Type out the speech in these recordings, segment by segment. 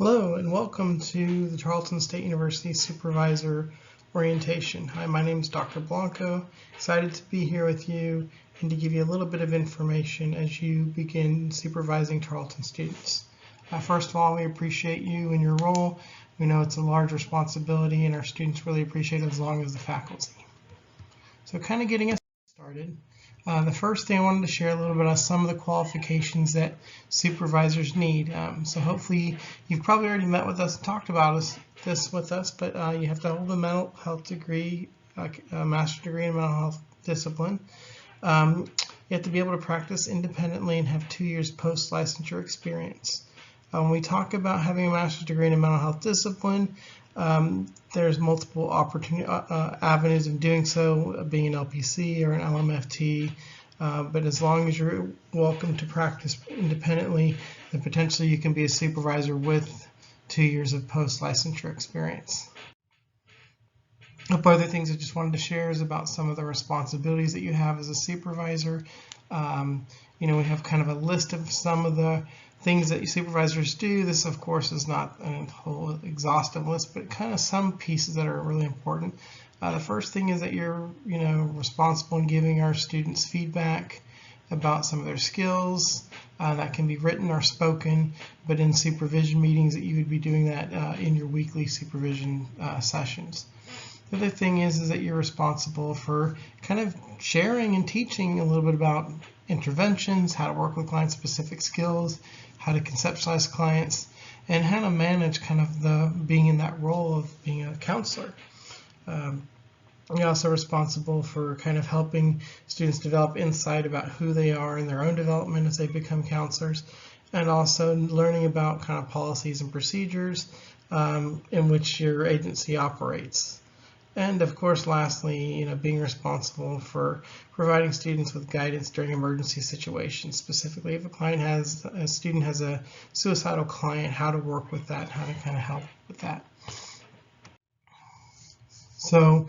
Hello and welcome to the Tarleton State University Supervisor Orientation. Hi, my name is Dr. Blanco. Excited to be here with you and to give you a little bit of information as you begin supervising Tarleton students. First of all, we appreciate you and your role. We know it's a large responsibility and our students really appreciate it as long as the faculty. So kind of getting us started. The first thing I wanted to share a little bit of some of the qualifications that supervisors need. So hopefully you've probably already met with us and talked about this with us, but you have to hold a mental health degree, a master's degree in mental health discipline. You have to be able to practice independently and have 2 years post-licensure experience. When we talk about having a master's degree in a mental health discipline, there's multiple avenues of doing so, being an LPC or an LMFT, but as long as you're welcome to practice independently, then potentially you can be a supervisor with 2 years of post-licensure experience. A couple other things I just wanted to share is about some of the responsibilities that you have as a supervisor. We have kind of a list of some of the things that supervisors do. This, of course, is not a whole exhaustive list, but kind of some pieces that are really important. The first thing is that you're, responsible in giving our students feedback about some of their skills. That can be written or spoken, but in supervision meetings that you would be doing that in your weekly supervision sessions. The other thing is that you're responsible for kind of sharing and teaching a little bit about interventions, how to work with client-specific skills, how to conceptualize clients, and how to manage kind of being in that role of being a counselor. You're also responsible for kind of helping students develop insight about who they are in their own development as they become counselors, and also learning about kind of policies and procedures in which your agency operates. And of course, lastly, being responsible for providing students with guidance during emergency situations. Specifically, if a student has a suicidal client, how to work with that, how to kind of help with that. So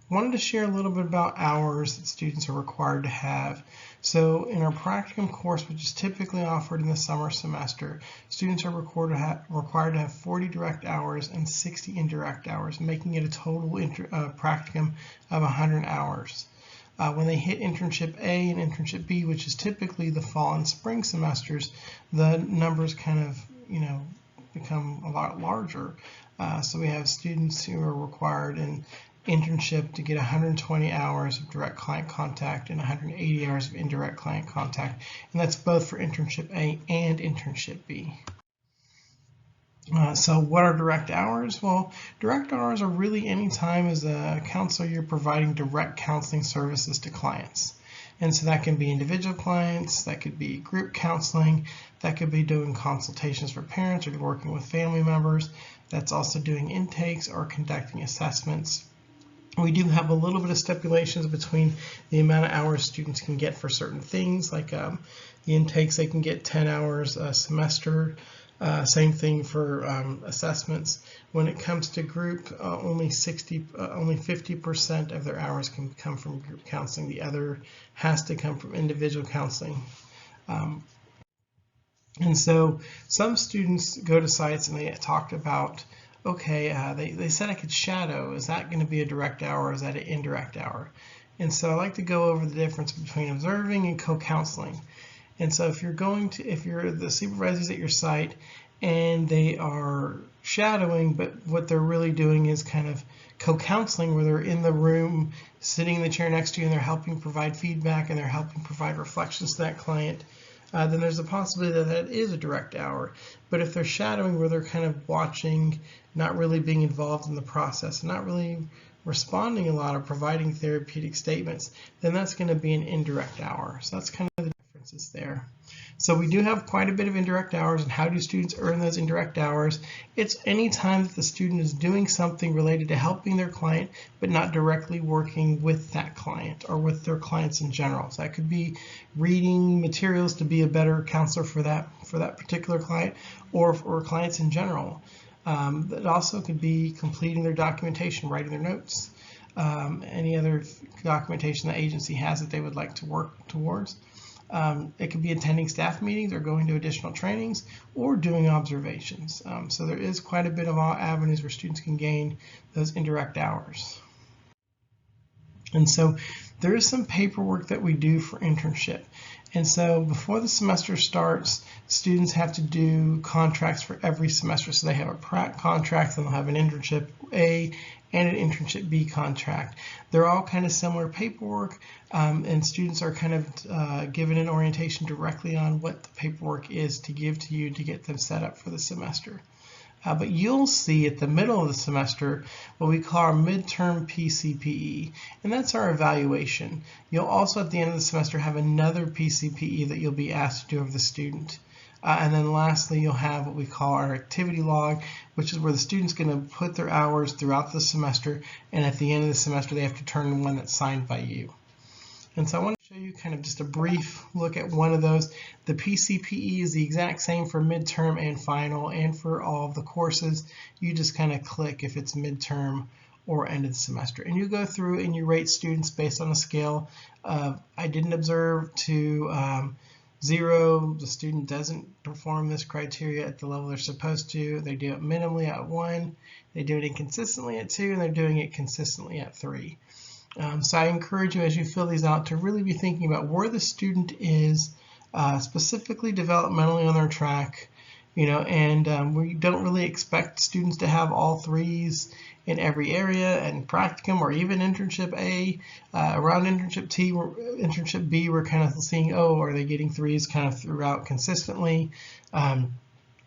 I wanted to share a little bit about hours that students are required to have. So in our practicum course, which is typically offered in the summer semester, students are required to have 40 direct hours and 60 indirect hours, making it a total practicum of 100 hours. When they hit internship A and internship B, which is typically the fall and spring semesters, the numbers kind of, become a lot larger. So we have students who are required in internship to get 120 hours of direct client contact and 180 hours of indirect client contact, and that's both for internship A and internship B. So what are direct hours? Well, direct hours are really any time as a counselor you're providing direct counseling services to clients. And so that can be individual clients, that could be group counseling, that could be doing consultations for parents or working with family members. That's also doing intakes or conducting assessments. We do have a little bit of stipulations between the amount of hours students can get for certain things, like the intakes, they can get 10 hours a semester. Same thing for assessments. When it comes to group, only 50% of their hours can come from group counseling. The other has to come from individual counseling. And so some students go to sites and they talked about, okay, they said I could shadow. Is that going to be a direct hour or is that an indirect hour? And so I like to go over the difference between observing and co-counseling. And so if you're the supervisors at your site and they are shadowing, but what they're really doing is kind of co-counseling, where they're in the room, sitting in the chair next to you, and they're helping provide feedback and they're helping provide reflections to that client, then there's a possibility that that is a direct hour. But if they're shadowing, where they're kind of watching, not really being involved in the process, and not really responding a lot or providing therapeutic statements, then that's going to be an indirect hour. So that's kind of the differences there. So we do have quite a bit of indirect hours, and how do students earn those indirect hours? It's any time that the student is doing something related to helping their client, but not directly working with that client or with their clients in general. So that could be reading materials to be a better counselor for that particular client, or for clients in general. It also could be completing their documentation, writing their notes, any other documentation the agency has that they would like to work towards. It could be attending staff meetings or going to additional trainings or doing observations. So there is quite a bit of avenues where students can gain those indirect hours. And so there is some paperwork that we do for internship. And so before the semester starts, students have to do contracts for every semester. So they have a prac contract, and they'll have an internship A and an internship B contract. They're all kind of similar paperwork, and students are kind of given an orientation directly on what the paperwork is to give to you to get them set up for the semester. But you'll see at the middle of the semester what we call our midterm PCPE, and that's our evaluation. You'll also at the end of the semester have another PCPE that you'll be asked to do of the student. And then lastly, you'll have what we call our activity log, which is where the student's going to put their hours throughout the semester, and at the end of the semester they have to turn in one that's signed by you. And so I want to show you kind of just a brief look at one of those. The PCPE is the exact same for midterm and final, and for all of the courses. You just kind of click if it's midterm or end of the semester. And you go through and you rate students based on a scale of I didn't observe to 0, the student doesn't perform this criteria at the level they're supposed to. They do it minimally at 1, they do it inconsistently at 2, and they're doing it consistently at 3. So I encourage you as you fill these out to really be thinking about where the student is specifically developmentally on their track, and we don't really expect students to have all 3s in every area, and practicum or even internship A. Around internship B, we're kind of seeing, are they getting 3s kind of throughout consistently?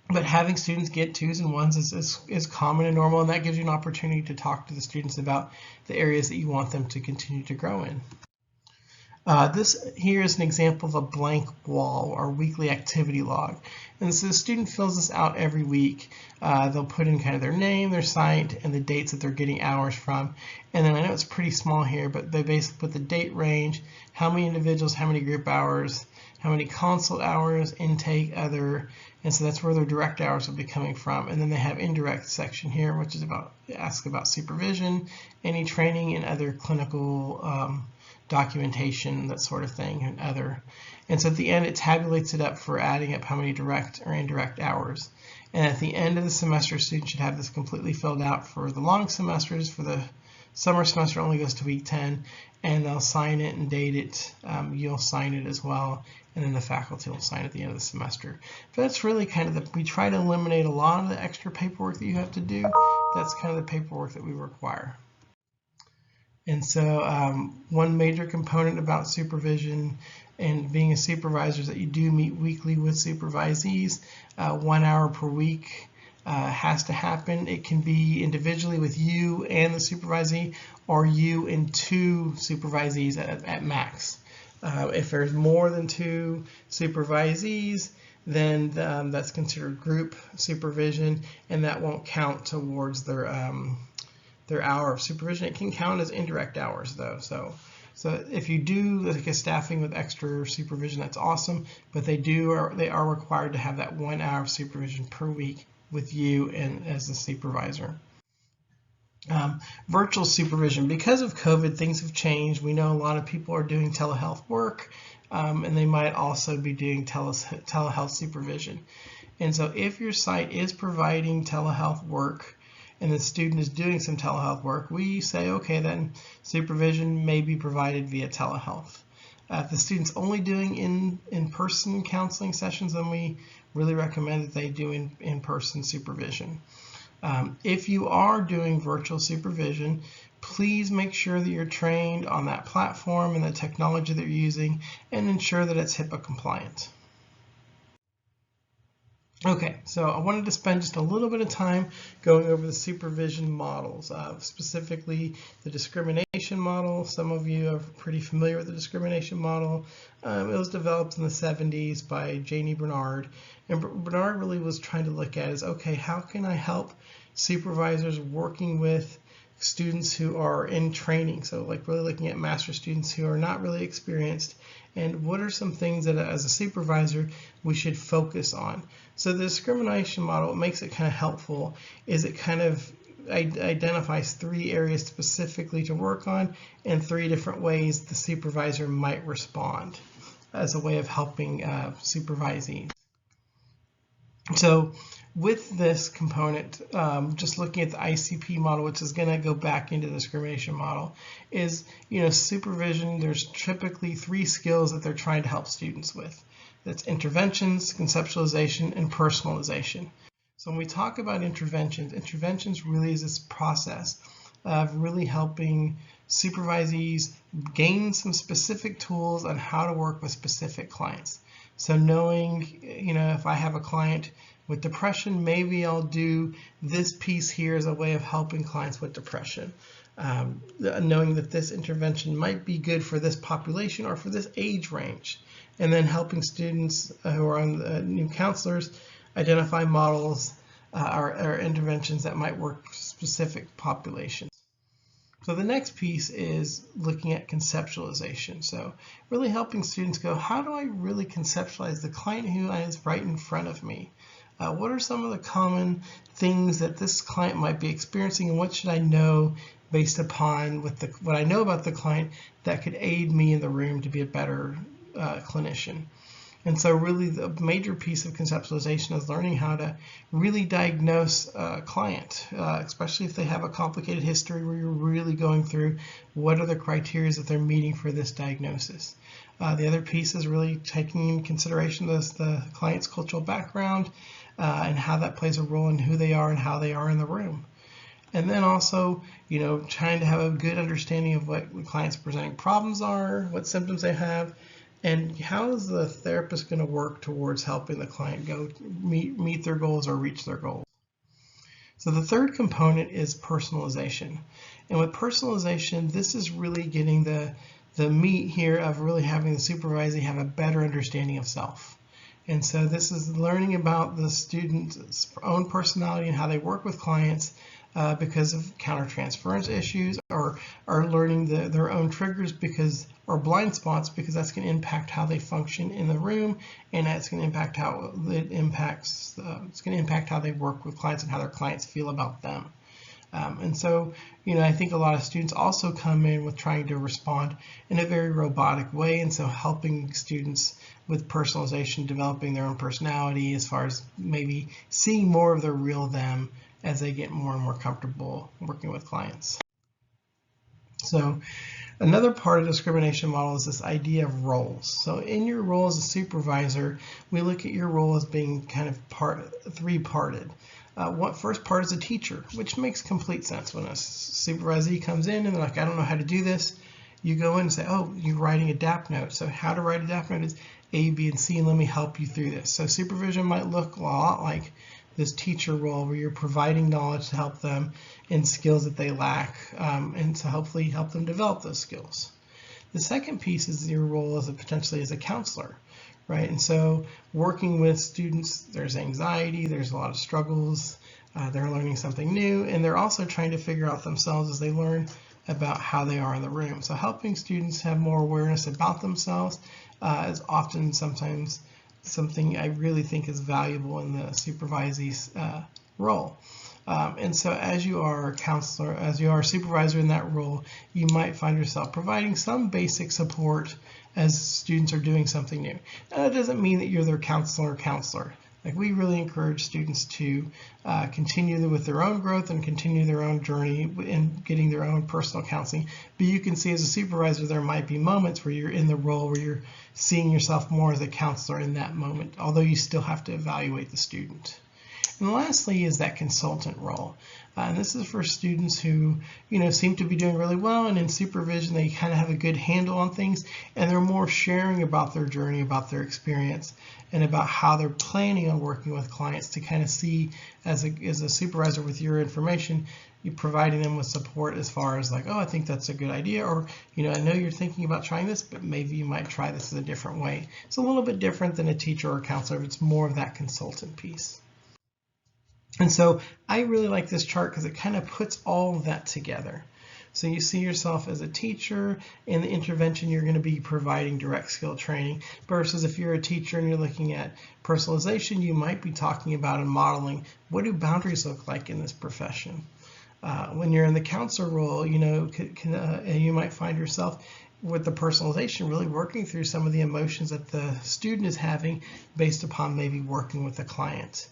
But having students get 2s and 1s is common and normal, and that gives you an opportunity to talk to the students about the areas that you want them to continue to grow in. This here is an example of a blank wall or weekly activity log. And so the student fills this out every week. They'll put in kind of their name, their site, and the dates that they're getting hours from. And then I know it's pretty small here, but they basically put the date range, how many individuals, how many group hours, how many consult hours, intake, other, and so that's where their direct hours will be coming from. And then they have indirect section here, which is ask about supervision, any training, and other clinical documentation, that sort of thing, and other. And so at the end, it tabulates it up for adding up how many direct or indirect hours. And at the end of the semester, students should have this completely filled out. For the long semesters, for the summer semester only goes to week 10, and they'll sign it and date it. You'll sign it as well, and then the faculty will sign at the end of the semester. But that's really kind of we try to eliminate a lot of the extra paperwork that you have to do. That's kind of the paperwork that we require. And so one major component about supervision and being a supervisor is that you do meet weekly with supervisees. 1 hour per week has to happen. It can be individually with you and the supervisee, or you and 2 supervisees at max. If there's more than 2 supervisees, then that's considered group supervision, and that won't count towards their hour of supervision. It can count as indirect hours though. So if you do like a staffing with extra supervision, that's awesome, but they are required to have that 1 hour of supervision per week with you and as the supervisor. Virtual supervision. Because of COVID, things have changed. We know a lot of people are doing telehealth work, and they might also be doing telehealth supervision. And so if your site is providing telehealth work and the student is doing some telehealth work, we say, okay, then supervision may be provided via telehealth. If the student's only doing in-person counseling sessions, then we really recommend that they do in-person supervision. If you are doing virtual supervision, please make sure that you're trained on that platform and the technology that you're using, and ensure that it's HIPAA compliant. Okay, so I wanted to spend just a little bit of time going over the supervision models, specifically the discrimination model. Some of you are pretty familiar with the discrimination model. It was developed in the 70s by Janie Bernard, and Bernard really was trying to look at is, okay, how can I help supervisors working with students who are in training? So like really looking at master students who are not really experienced, and what are some things that as a supervisor we should focus on. So the discrimination model, what makes it kind of helpful is it kind of identifies 3 areas specifically to work on and 3 different ways the supervisor might respond. as a way of helping supervisees. So with this component, just looking at the ICP model, which is going to go back into the discrimination model, is, supervision, there's typically 3 skills that they're trying to help students with. That's interventions, conceptualization, and personalization. So when we talk about interventions really is this process of really helping supervisees gain some specific tools on how to work with specific clients. So knowing, if I have a client with depression, maybe I'll do this piece here as a way of helping clients with depression. Knowing that this intervention might be good for this population or for this age range. And then helping students who are on new counselors identify models or interventions that might work for specific populations. So the next piece is looking at conceptualization. So really helping students go, how do I really conceptualize the client who is right in front of me? What are some of the common things that this client might be experiencing, and what should I know based upon what I know about the client that could aid me in the room to be a better clinician? And so really the major piece of conceptualization is learning how to really diagnose a client, especially if they have a complicated history where you're really going through what are the criteria that they're meeting for this diagnosis. The other piece is really taking into consideration the client's cultural background and how that plays a role in who they are and how they are in the room. And then also, trying to have a good understanding of what the client's presenting problems are, what symptoms they have, and how is the therapist going to work towards helping the client go meet their goals or reach their goals. So the third component is personalization. And with personalization, this is really getting the meat here of really having the supervisor have a better understanding of self. And so this is learning about the student's own personality and how they work with clients because of countertransference issues, or learning their own triggers or blind spots, because that's going to impact how they function in the room, and that's going to impact how it's going to impact how they work with clients and how their clients feel about them. And so, I think a lot of students also come in with trying to respond in a very robotic way, and so helping students with personalization, developing their own personality as far as maybe seeing more of their real them as they get more and more comfortable working with clients. So another part of the discrimination model is this idea of roles. So in your role as a supervisor, we look at your role as being kind of three-parted. First part is a teacher, which makes complete sense. When a supervisee comes in and they're like, I don't know how to do this, you go in and say, oh, you're writing a DAP note. So how to write a DAP note is A, B, and C, and let me help you through this. So supervision might look a lot like this teacher role where you're providing knowledge to help them in skills that they lack, and to hopefully help them develop those skills. The second piece is your role potentially as a counselor, right? And so working with students, there's anxiety, there's a lot of struggles, they're learning something new, and they're also trying to figure out themselves as they learn about how they are in the room. So helping students have more awareness about themselves is often sometimes something I really think is valuable in the supervisee's role. And so as you are a counselor, as you are a supervisor in that role, you might find yourself providing some basic support as students are doing something new. Now, that doesn't mean that you're their counselor. Like, we really encourage students to continue with their own growth and continue their own journey in getting their own personal counseling. But you can see as a supervisor, there might be moments where you're in the role where you're seeing yourself more as a counselor in that moment, although you still have to evaluate the student. And lastly is that consultant role. And this is for students who, seem to be doing really well, and in supervision they kind of have a good handle on things, and they're more sharing about their journey, about their experience, and about how they're planning on working with clients to kind of see as a supervisor with your information, you providing them with support as far as like, oh, I think that's a good idea, or, I know you're thinking about trying this, but maybe you might try this in a different way. It's a little bit different than a teacher or a counselor, but it's more of that consultant piece. And so I really like this chart because it kind of puts all of that together. So you see yourself as a teacher. In the intervention, you're going to be providing direct skill training, versus if you're a teacher and you're looking at personalization, you might be talking about and modeling what do boundaries look like in this profession. When you're in the counselor role, you might find yourself with the personalization, really working through some of the emotions that the student is having based upon maybe working with the client.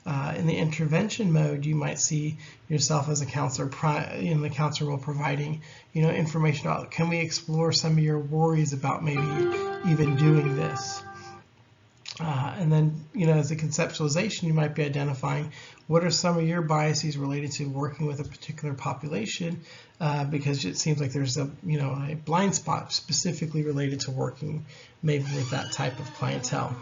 In the intervention mode, you might see yourself as a counselor in the counselor role providing, information about, can we explore some of your worries about maybe even doing this? And then, as a conceptualization, you might be identifying what are some of your biases related to working with a particular population, because it seems like there's a blind spot specifically related to working maybe with that type of clientele.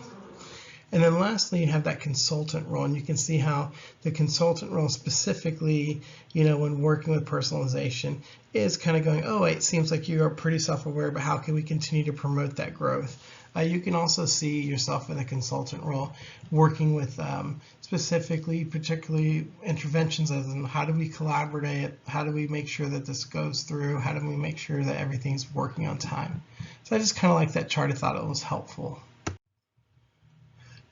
And then lastly, you have that consultant role, and you can see how the consultant role specifically, when working with personalization, is kind of going, oh, it seems like you are pretty self-aware, but how can we continue to promote that growth? You can also see yourself in a consultant role working with particularly interventions, as in how do we collaborate, how do we make sure that this goes through, how do we make sure that everything's working on time. So I just kind of like that chart. I thought it was helpful.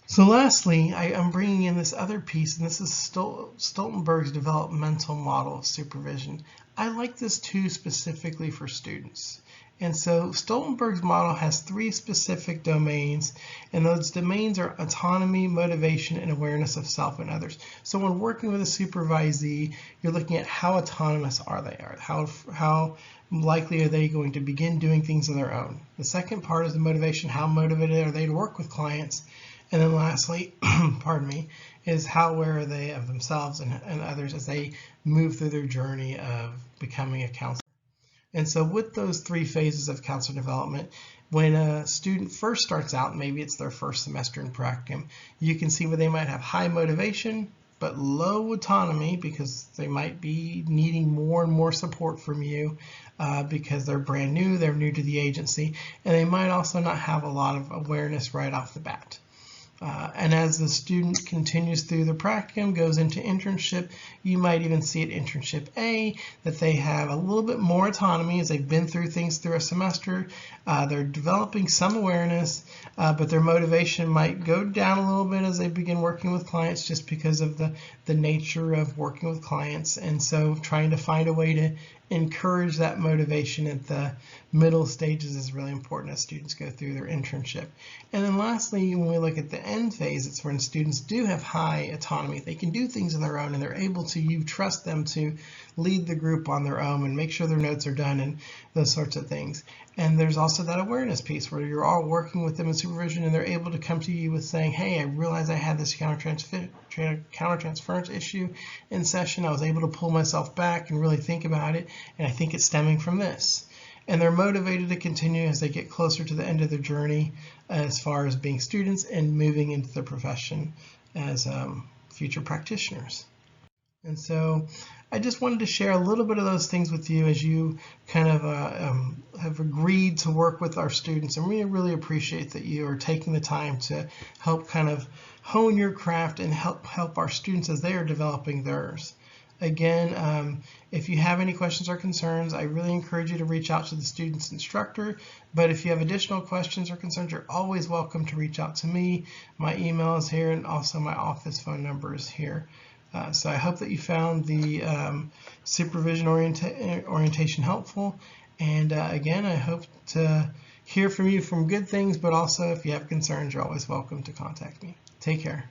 So lastly, I'm bringing in this other piece, and this is Stoltenberg's developmental model of supervision. I like this too, specifically for students. And so Stoltenberg's model has 3 specific domains, and those domains are autonomy, motivation, and awareness of self and others. So when working with a supervisee, you're looking at how autonomous are they, how likely are they going to begin doing things on their own. The second part is the motivation, how motivated are they to work with clients. And then lastly, pardon me, is how aware are they of themselves and others as they move through their journey of becoming a counselor. And so with those 3 phases of counselor development, when a student first starts out, maybe it's their first semester in practicum, you can see where they might have high motivation, but low autonomy, because they might be needing more and more support from you because they're brand new, they're new to the agency, and they might also not have a lot of awareness right off the bat. And as the student continues through the practicum, goes into internship, you might even see at internship A that they have a little bit more autonomy as they've been through things through a semester. They're developing some awareness, but their motivation might go down a little bit as they begin working with clients, just because of the nature of working with clients. And so trying to find a way to encourage that motivation at the middle stages is really important as students go through their internship. And then lastly, when we look at the end phase, it's when students do have high autonomy. They can do things on their own, and they're able to, you trust them to lead the group on their own and make sure their notes are done and those sorts of things. And there's also that awareness piece where you're all working with them in supervision, and they're able to come to you with saying, hey, I realized I had this countertransference issue in session. I was able to pull myself back and really think about it, and I think it's stemming from this. And they're motivated to continue as they get closer to the end of their journey as far as being students and moving into the profession as future practitioners. And so I just wanted to share a little bit of those things with you as you kind of have agreed to work with our students. And we really appreciate that you are taking the time to help kind of hone your craft and help our students as they are developing theirs. Again, if you have any questions or concerns, I really encourage you to reach out to the student's instructor. But if you have additional questions or concerns, you're always welcome to reach out to me. My email is here, and also my office phone number is here. So I hope that you found the supervision orientation helpful. And again, I hope to hear from you from good things, but also if you have concerns, you're always welcome to contact me. Take care.